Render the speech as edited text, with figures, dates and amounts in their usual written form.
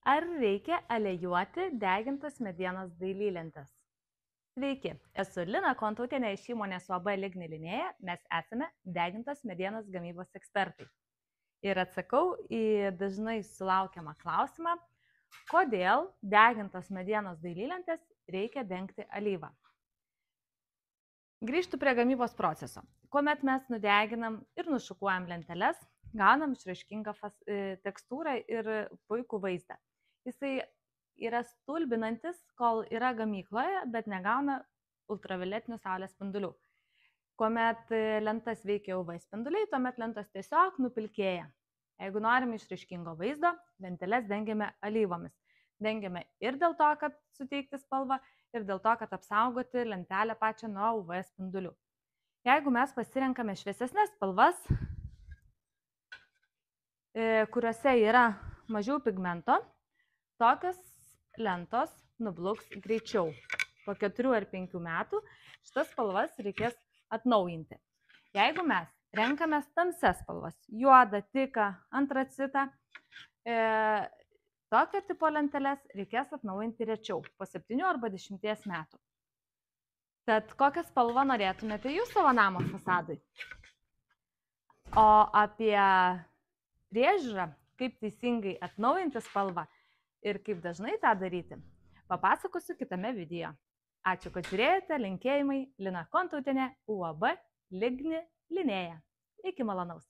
Ar reikia aliejoti degintas medienos dailylentes? Sveiki, esu Lina Kontautienė iš įmonės UAB Ligni Linėja, mes esame degintos medienos gamybos ekspertai. Ir atsakau į dažnai sulaukiamą klausimą, kodėl degintos medienos dailylentes reikia dengti alyvą. Grįžtu prie gamybos proceso. Kuomet mes nudeginam ir nušukuojam lenteles, gaunam išraiškingą tekstūrą ir puikų vaizdą. Jisai yra stulbinantis, kol yra gamykloje, bet negauna ultravioletinių saulės spindulių. Kuomet lentas veikia UV spinduliai, tuomet lentos tiesiog nupilkėja. Jeigu norime išraiškingo vaizdo, lenteles dengiame alyvomis. Dengiame ir dėl to, kad suteikti spalvą, ir dėl to, kad apsaugoti lentelę pačią nuo UV spindulių. Jeigu mes pasirenkame šviesesnės spalvas, kuriuose yra mažiau pigmento, tokios lentos nubluks greičiau. Po 4 ar 5 metų šitas spalvas reikės atnaujinti. Jeigu mes renkamės tamsias spalvas, juodą, tiką, antracitą, tokio tipo lenteles reikės atnaujinti rečiau, po 7 arba 10 metų. Tad kokią spalvą norėtumėte jūs savo namo fasadui? O apie priežiūrą, kaip teisingai atnaujinti spalvą ir kaip dažnai tą daryti, papasakosiu kitame video. Ačiū, kad žiūrėjote, linkėjimai Lina Kontautienė, UAB Ligni Linėja. Iki malonaus.